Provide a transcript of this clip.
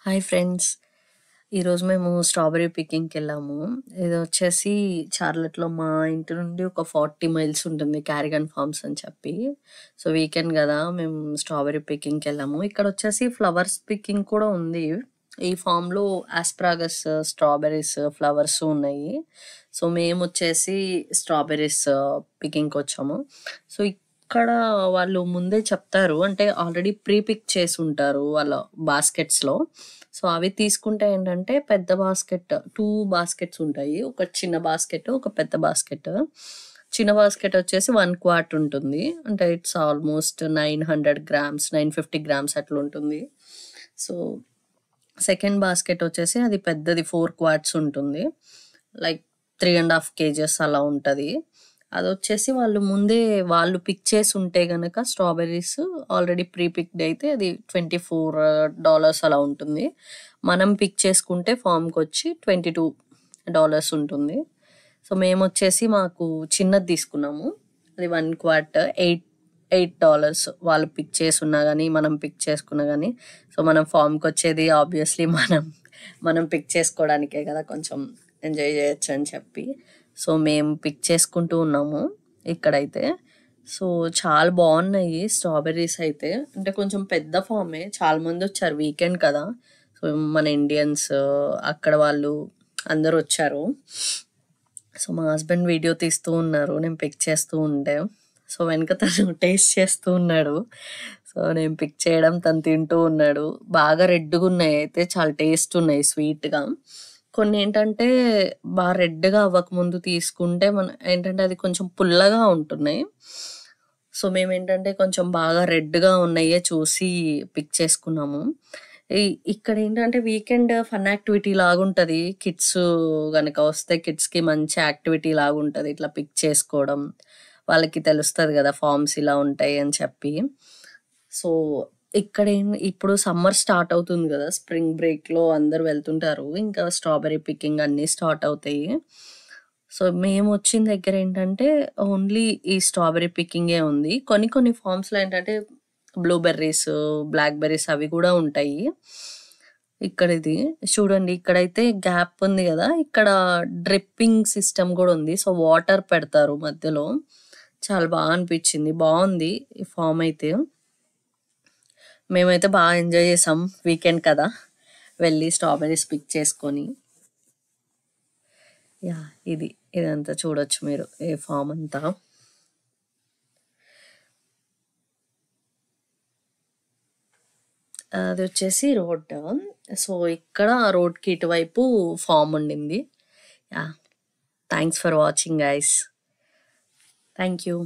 Hi friends. ఈరోజు మేము strawberry పికింగ్‌కెళ్ళాము. ఇదొచ్చేసి చార్లెట్‌లో మా ఇంటి నుండి ఒక 40 మైల్స్ ఉంటుంది క్యారిగన్ ఫార్మ్స్ అని చెప్పి. సో, వీకెండ్ గదా! మేము స్ట్రాబెర్రీ పికింగ్‌కెళ్ళాము. ఇక్కడొచ్చేసి ఫ్లవర్స్ పికింగ్ కూడా ఉంది. ఈ ఫార్మ్‌లో ఆస్పరాగస్, స్ట్రాబెర్రీస్, ఫ్లవర్స్ ఉన్నాయి. సో, మేమొచ్చేసి స్ట్రాబెర్రీస్ పికింగ్‌కొచ్చాము. సో, ఇక్కడ వాళ్ళు ముందే చెప్తారు. అంటే ఆల్రెడీ ప్రీ పిక్ చేసుంటారు వాళ్ళ బాస్కెట్స్‌లో. సో, అవి తీసుకుంటే ఏంటంటే పెద్ద బాస్కెట్ 2 బాస్కెట్స్ ఉంటాయి. ఒక చిన్న బాస్కెట్, ఒక పెద్ద బాస్కెట్. చిన్న బాస్కెట్ వచ్చేసి 1 క్వార్ట్ ఉంటుంది. అంటే ఇట్స్ ఆల్‌మోస్ట్ 900 గ్రామ్స్, 950 గ్రామ్స్ అట్లుంటుంది. సో, సెకండ్ బాస్కెట్ వచ్చేసి అది పెద్దది 4 క్వార్ట్స్ ఉంటుంది. లైక్ 3½ కేజెస్ అలా ఉంటది. అదొచ్చేసి వాళ్ళు ముందే వాళ్ళు పిక్ చేసుంటే గనక స్ట్రాబెర్రీస్ ఆల్రెడీ ప్రీ పిక్డ్ అయితే అది $24 అలా ఉంటుంది. మనం పిక్ చేసుకుంటే ఫార్మ్‌కొచ్చి $22 ఉంటుంది. సో, మేమొచ్చేసి మాకు చిన్నది తీసుకున్నాము. అది 1 క్వార్ట్ 8 వాళ్ళు పిక్ చేసున్నా గానీ, మనం పిక్ చేసుకున్నా గానీ, సో, మనం ఫార్మ్‌కొచ్చేది ఆబ్వియస్‌లీ మనం పిక్ చేసుకోవడానికే గదా! కొంచెం ఎంజాయ్ జేయొచ్చని చెప్పి. సో, మేము పిక్ చేసుకుంటూ ఉన్నాము ఇక్కడైతే. సో, చాలా బావున్నాయి స్ట్రాబెర్రీస్ అయితే. అంటే కొంచెం పెద్ద ఫార్మే. చాలా మందొచ్చారు వీకెండ్ కదా! సో, మన ఇండియన్స్ అక్కడ వాళ్ళు అందరొచ్చారు. సో, మా హస్బెండ్ వీడియో తీస్తూ ఉన్నారు. నేను పిక్ చేస్తూ ఉంటే. సో, వెనక తను టేస్ట్ చేస్తూ ఉన్నాడు. సో, నేను పిక్ చేయడం తను తింటూ ఉన్నాడు. బాగా రెడ్‌గున్నాయి అయితే చాలా టేస్ట్ ఉన్నాయి స్వీట్‌గా. కొన్నేంటంటే రెడ్‌గా అవ్వకముందు తీసుకుంటే ఏంటంటే అది కొంచెం పుల్లగా ఉంటున్నాయి. సో, మేమేంటంటే కొంచెం బాగా రెడ్‌గా ఉన్నయ్యే చూసి పిక్ చేసుకున్నాము. ఇ ఇక్కడేంటంటే వీకెండ్ ఫన్ యాక్టివిటీ లాగుంటది. కిడ్స్ గనక వస్తే కిడ్స్‌కి మంచి యాక్టివిటీ లాగుంటది. ఇట్లా పిక్ చేసుకోవడం. వాళ్ళకి తెలుస్తది గదా! ఫార్మ్స్ ఇలా ఉంటాయి అని చెప్పి. సో, ఇప్పుడు సమ్మర్ స్టార్ట్ అవుతుంది గదా! స్ప్రింగ్ బ్రేక్‌లో అందరూ వెళ్తుంటారు. ఇంకా స్ట్రాబెర్రీ పికింగ్ అన్నీ స్టార్ట్ అవుతాయి. సో, మేమొచ్చిన దగ్గరేంటంటే ఓన్లీ ఈ స్ట్రాబెర్రీ పికింగే ఉంది. కొన్ని కొన్ని ఫార్మ్స్‌లో ఏంటంటే బ్లూబెర్రీస్, బ్లాక్ బెర్రీస్ అవి గూడా ఉంటాయి. ఇక్కడిది చూడండి ఇక్కడైతే గ్యాప్ ఉంది గదా! ఇక్కడ డ్రిప్పింగ్ సిస్టమ్ గూడా ఉంది. సో, వాటర్ పెడతారు మధ్యలో. చాలా అనిపిచ్చింది. బావుంది ఈ ఫార్మ్ అయితే. మేమైతే ఎంజాయ్ చేసాం. వీకెండ్ కదా! వెళ్ళి స్ట్రాబెర్రీస్ పిక్ చేసుకొని. యాహ్! ఇదంతా చూడొచ్చు మీరు ఈ ఫార్మ్ అంతా. అదొచ్చేసి రోడ్. సో, ఇక్కడ రోడ్‌కి ఇటువైపు ఫార్మ్ ఉండింది. Yeah! Thanks for watching guys. Thank you.